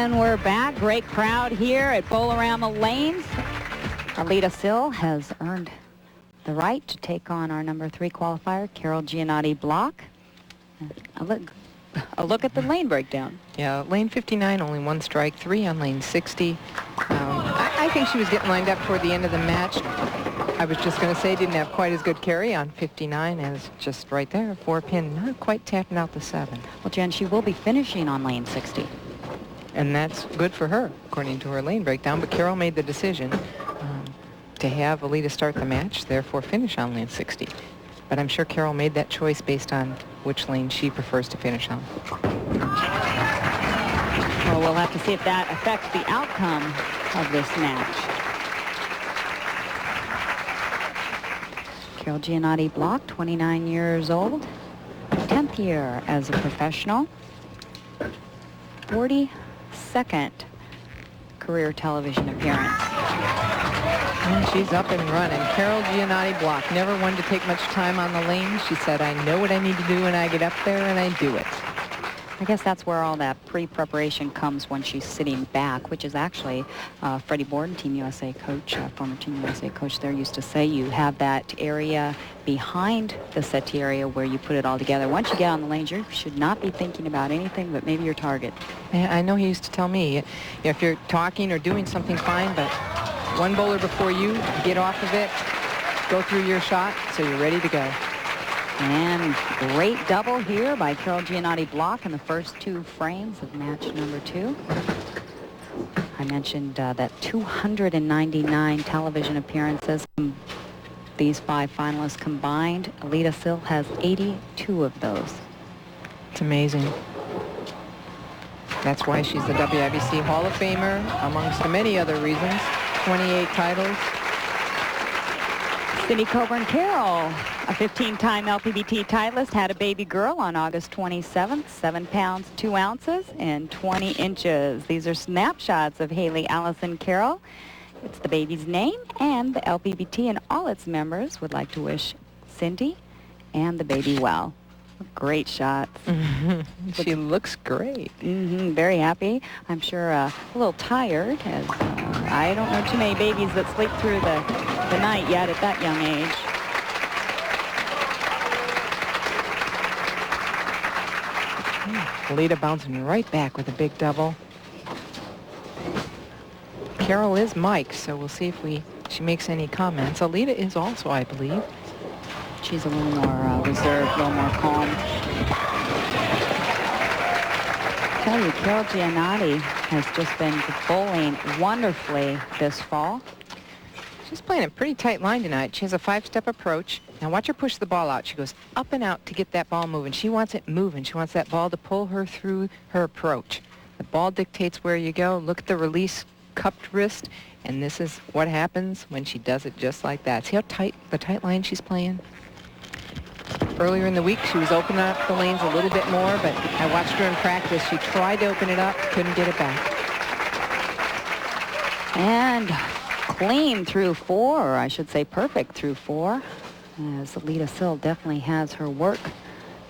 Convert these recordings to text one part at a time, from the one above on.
And we're back. Great crowd here at Bowl-A-Rama Lanes. Aleta Sill has earned the right to take on our number 3 qualifier, Carol Gianotti-Block. A look at the lane breakdown. Yeah, lane 59, only 1 strike, 3 on lane 60. I think she was getting lined up toward the end of the match. I was just going to say didn't have quite as good carry on 59 as just right there, 4-pin, not quite tapping out the 7. Well, Jen, she will be finishing on lane 60. And that's good for her, according to her lane breakdown. But Carol made the decision to have Aleta start the match, therefore finish on lane 60. But I'm sure Carol made that choice based on which lane she prefers to finish on. Well, we'll have to see if that affects the outcome of this match. Carol Gianotti-Block, 29 years old, 10th year as a professional, 42nd career television appearance. And she's up and running. Carol Gianotti-Block, never one to take much time on the lane. She said, I know what I need to do when I get up there, and I do it. I guess that's where all that pre-preparation comes when she's sitting back, which is actually Freddie Borden, Team USA coach, former Team USA coach there, used to say you have that area behind the settee area where you put it all together. Once you get on the lanes, you should not be thinking about anything but maybe your target. Yeah, I know he used to tell me, if you're talking or doing something, fine, but one bowler before you, get off of it, go through your shot so you're ready to go. And great double here by Carol Gianotti-Block in the first 2 frames of match number 2. I mentioned that 299 television appearances. These 5 finalists combined. Aleta Sill has 82 of those. It's amazing. That's why she's the WIBC Hall of Famer, amongst many other reasons. 28 titles. Cindy Coburn-Carroll, a 15-time LPBT titleist, had a baby girl on August 27th, 7 pounds, 2 ounces, and 20 inches. These are snapshots of Haley Allison Carroll. It's the baby's name, and the LPBT and all its members would like to wish Cindy and the baby well. Great shots. She looks great. Very happy. I'm sure a little tired, as I don't know too many babies that sleep through the night yet at that young age. Aleta bouncing right back with a big double. Carol is Mike, so we'll see if she makes any comments. Aleta is also, I believe. She's a little more reserved, a little more calm. I tell you, Carol Gianotti has just been bowling wonderfully this fall. She's playing a pretty tight line tonight. She has a 5-step approach. Now watch her push the ball out. She goes up and out to get that ball moving. She wants it moving. She wants that ball to pull her through her approach. The ball dictates where you go. Look at the release cupped wrist. And this is what happens when she does it just like that. See how tight, the tight line she's playing? Earlier in the week, she was opening up the lanes a little bit more, but I watched her in practice. She tried to open it up, couldn't get it back. And clean through 4, or I should say perfect through 4, as Aleta Sill definitely has her work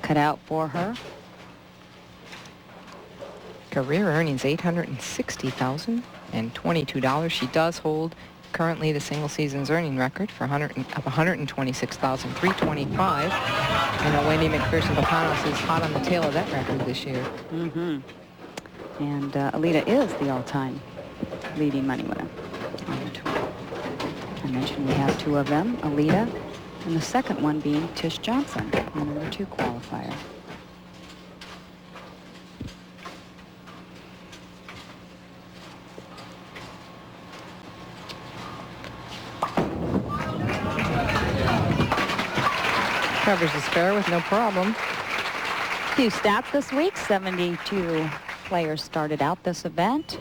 cut out for her. Career earnings $860,022. She does hold currently the single season's earning record for $126,325. I know Wendy McPherson-Papanos is hot on the tail of that record this year. And Aleta is the all-time leading money winner on the tour. I mentioned we have 2 of them, Aleta, and the second one being Tish Johnson, the number 2 qualifier. Covers the spare with no problem. Few stats this week. 72 players started out this event.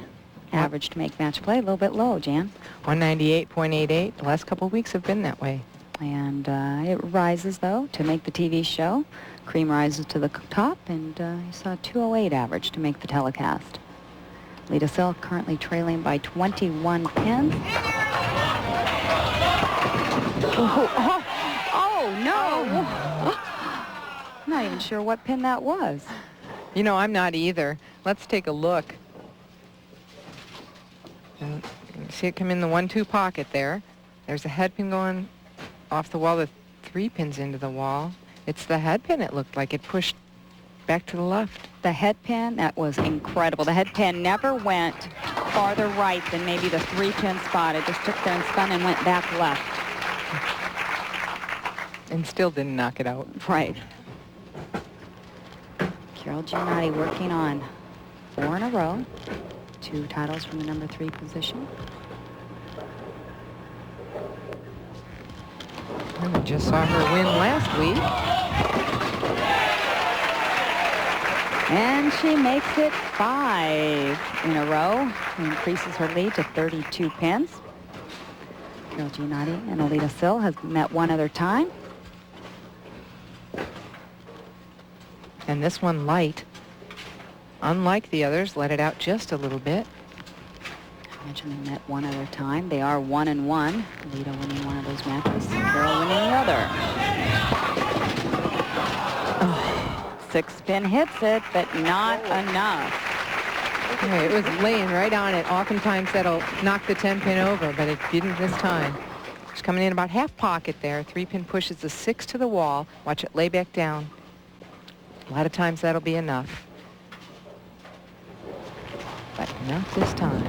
Average to make match play a little bit low, Jan. 198.88. The last couple of weeks have been that way. And it rises, though, to make the TV show. Cream rises to the top, and you saw a 208 average to make the telecast. Aleta Sill currently trailing by 21 pins. Oh, no. I'm not even sure what pin that was. You know, I'm not either. Let's take a look. And you see it come in the 1-2 pocket there. There's a head pin going off the wall, the 3 pins into the wall. It's the head pin, it looked like. It pushed back to the left. The head pin, that was incredible. The head pin never went farther right than maybe the 3-pin spot. It just took there and spun and went back left. And still didn't knock it out. Right. Carol Gianotti working on 4 in a row. 2 titles from the number 3 position. And we just saw her win last week. And she makes it 5 in a row. Increases her lead to 32 pins. Carol Gianotti and Aleta Sill has met one other time. And this one light. Unlike the others, let it out just a little bit. I mentioned they met one other time. They are 1-1. Aleta winning one of those matches. Carol winning the other. Oh, 6-pin hits it, but not enough. Okay, it was laying right on it. Oftentimes that'll knock the 10-pin over, but it didn't this time. She's coming in about half pocket there. 3-pin pushes the 6 to the wall. Watch it lay back down. A lot of times that'll be enough. But not this time.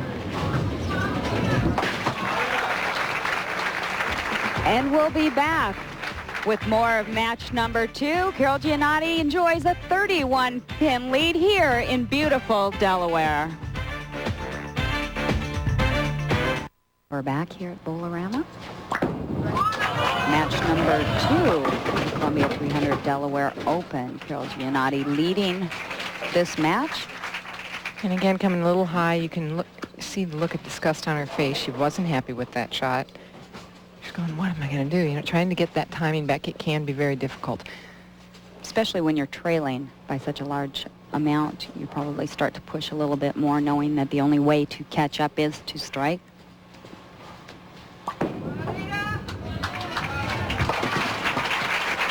And we'll be back with more of match number 2. Carol Gianotti enjoys a 31-pin lead here in beautiful Delaware. We're back here at Bowl-O-Rama. Match number 2, the Columbia 300 Delaware Open. Carol Gianotti leading this match. And again, coming a little high, you can see the look of disgust on her face. She wasn't happy with that shot. She's going, what am I going to do? You know, trying to get that timing back, it can be very difficult. Especially when you're trailing by such a large amount, you probably start to push a little bit more, knowing that the only way to catch up is to strike.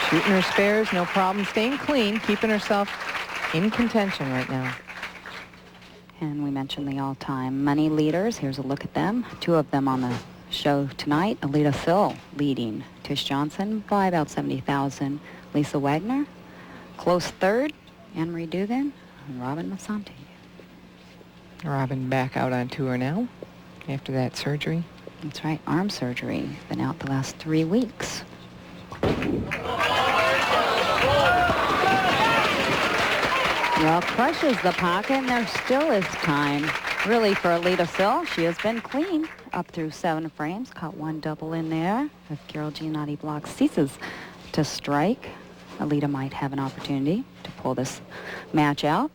Shooting her spares, no problem. Staying clean, keeping herself in contention right now. And we mentioned the all-time money leaders. Here's a look at them. 2 of them on the show tonight. Aleta Sill leading Tish Johnson by about 70,000. Lisa Wagner, close third. Anne-Marie Dugan and Robin Massanti. Robin back out on tour now after that surgery. That's right, arm surgery. Been out the last 3 weeks. Well, crushes the pocket, and there still is time, really, for Aleta Sill. She has been clean up through 7 frames. Caught 1 double in there. If Carol Gianotti-Block ceases to strike, Aleta might have an opportunity to pull this match out.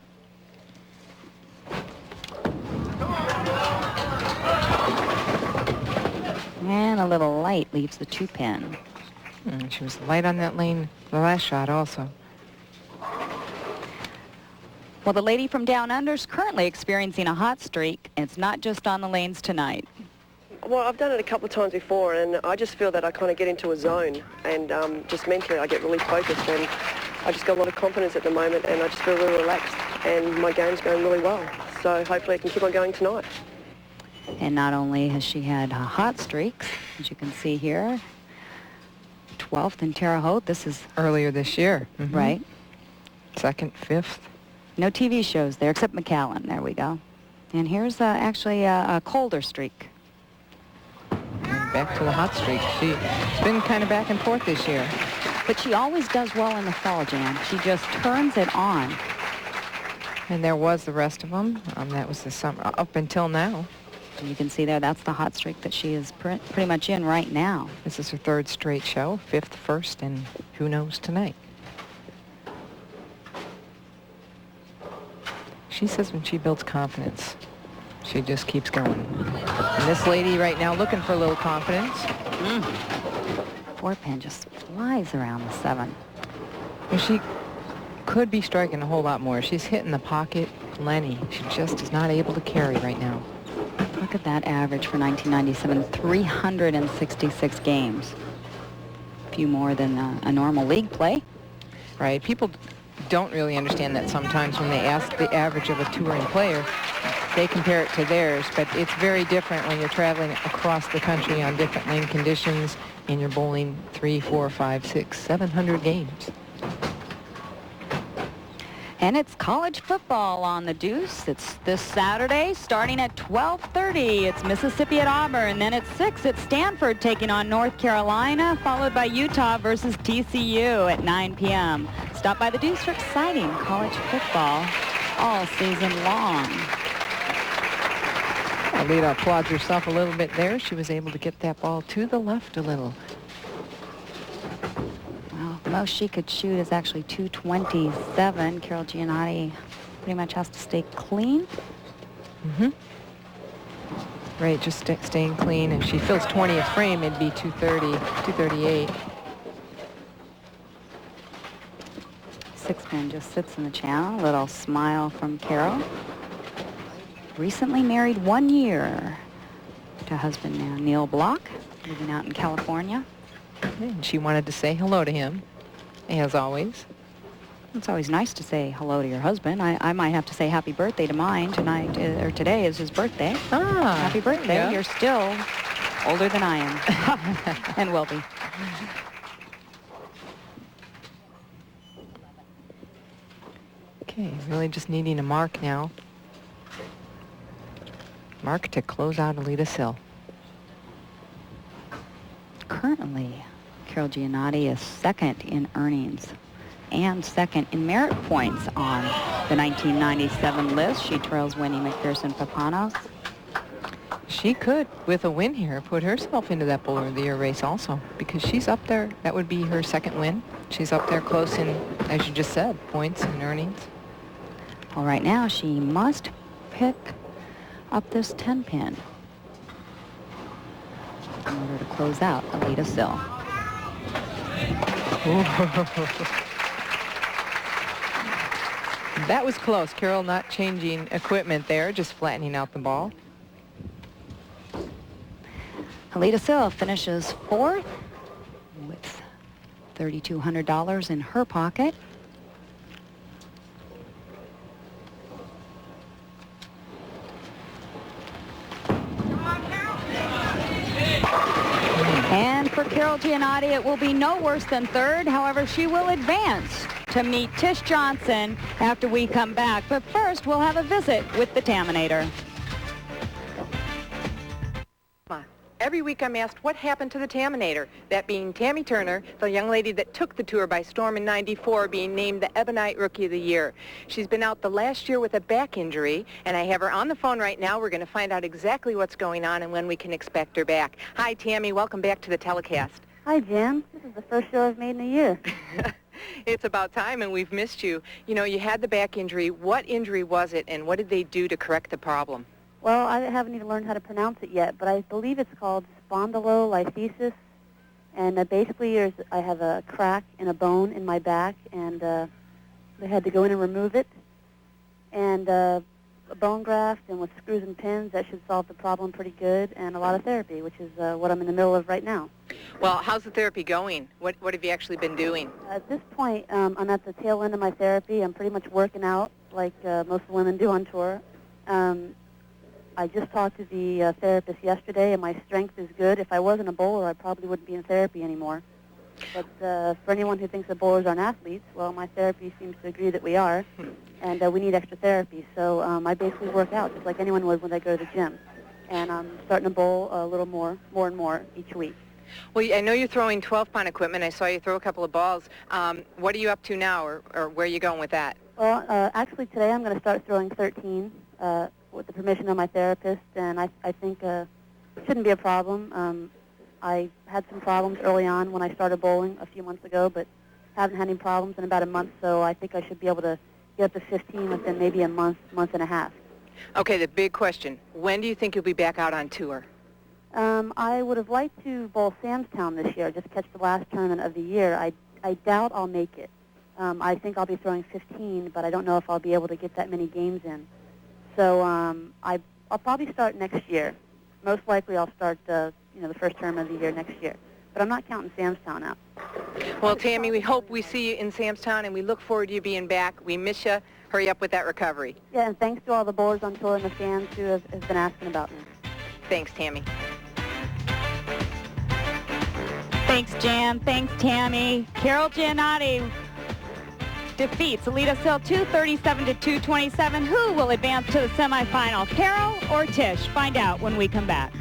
And a little light leaves the 2-pin. She was light on that lane the last shot also. Well, the lady from Down Under is currently experiencing a hot streak. It's not just on the lanes tonight. Well, I've done it a couple of times before, and I just feel that I kind of get into a zone, and just mentally I get really focused, and I just got a lot of confidence at the moment, and I just feel really relaxed, and my game's going really well. So hopefully I can keep on going tonight. And not only has she had hot streaks, as you can see here, 12th in Terre Haute. This is earlier this year. Right. 2nd, 5th. No TV shows there except McAllen. There we go. And here's actually a colder streak. And back to the hot streak. She's been kind of back and forth this year. But she always does well in the fall, Jan. She just turns it on. And there was the rest of them. That was the summer up until now. And you can see there, that's the hot streak that she is pretty much in right now. This is her 3rd straight show, 5th first, and who knows tonight. She says when she builds confidence, she just keeps going. And this lady right now looking for a little confidence. 4-pin just flies around the 7. And she could be striking a whole lot more. She's hitting the pocket plenty. She just is not able to carry right now. Look at that average for 1997, 366 games. A few more than a normal league play. Right. People don't really understand that sometimes when they ask the average of a touring player. they compare it to theirs, but it's very different when you're traveling across the country on different lane conditions and you're bowling 300, 400, 500, 600, 700 games. And it's college football on the Deuce. It's this Saturday starting at 12:30. It's Mississippi at Auburn. Then at 6, it's Stanford taking on North Carolina, followed by Utah versus TCU at 9 p.m. Stop by the Deuce for exciting college football all season long. Aleta applauds herself a little bit there. She was able to get that ball to the left a little. Well, the most she could shoot is actually 227. Carol Gianotti pretty much has to stay clean. Right, just staying clean. If she fills 20th frame, it'd be 230, 238. Six-pin just sits in the channel. A little smile from Carol. Recently married 1 year to husband now, Neil Block, living out in California. And she wanted to say hello to him, as always. It's always nice to say hello to your husband. I might have to say happy birthday to mine tonight, or today is his birthday. Ah, happy birthday. yeah. You're still older than I am, and will be. Okay, really just needing a mark now. Mark to close out Aleta Sill. Currently, Carol Gianotti is second in earnings and second in merit points on the 1997 list. She trails Wendy McPherson-Papanos. She could, with a win here, put herself into that Bowler of the Year race also, because she's up there. That would be her second win. She's up there close in, as you just said, points and earnings. Well, right now, she must pick up this 10-pin in order to close out Aleta Sill. That was close. Carol not changing equipment there, just flattening out the ball. Aleta Sill finishes fourth with $3,200 in her pocket. And for Carol Gianotti, it will be no worse than third. However, she will advance to meet Tish Johnson after we come back. But first, we'll have a visit with the Taminator. Every week I'm asked what happened to the Taminator, that being Tammy Turner, the young lady that took the tour by storm in '94, being named the Ebonite Rookie of the Year. She's been out the last year with a back injury, and I have her on the phone right now. We're going to find out exactly what's going on and when we can expect her back. Hi, Tammy. Welcome back to the telecast. Hi, Jim. This is the first show I've made in a year. It's about time, and we've missed you. You know, you had the back injury. What injury was it, and what did they do to correct the problem? Well, I haven't even learned how to pronounce it yet, but I believe it's called spondylolisthesis. And basically, I have a crack in a bone in my back, and they had to go in and remove it. And a bone graft, and with screws and pins, that should solve the problem pretty good, and a lot of therapy, which is what I'm in the middle of right now. Well, how's the therapy going? What have you actually been doing? At this point, I'm at the tail end of my therapy. I'm pretty much working out like most women do on tour. I just talked to the therapist yesterday, and my strength is good. If I wasn't a bowler, I probably wouldn't be in therapy anymore. But for anyone who thinks that bowlers aren't athletes, well, my therapy seems to agree that we are, and we need extra therapy. So I basically work out just like anyone would when they go to the gym. And I'm starting to bowl a little more and more each week. Well, I know you're throwing 12-pound equipment. I saw you throw a couple of balls. What are you up to now, or where are you going with that? Well, actually today I'm going to start throwing 13 with the permission of my therapist, and I think it shouldn't be a problem. I had some problems early on when I started bowling a few months ago, but haven't had any problems in about a month, so I think I should be able to get up to 15 within maybe a month and a half. Okay, the big question. When do you think you'll be back out on tour? I would have liked to bowl Samstown this year, just catch the last tournament of the year. I doubt I'll make it. I think I'll be throwing 15, but I don't know if I'll be able to get that many games in. So I'll probably start next year. Most likely I'll start the first term of the year next year. But I'm not counting Samstown out. Well, Tammy, we hope we see you in Samstown, and we look forward to you being back. We miss you. Hurry up with that recovery. Yeah, and thanks to all the bowlers on tour and the fans who have been asking about me. Thanks, Tammy. Thanks, Jan. Thanks, Tammy. Carol Gianotti defeats Aleta Sill 237 to 227. Who will advance to the semifinal, Carol or Tish? Find out when we come back.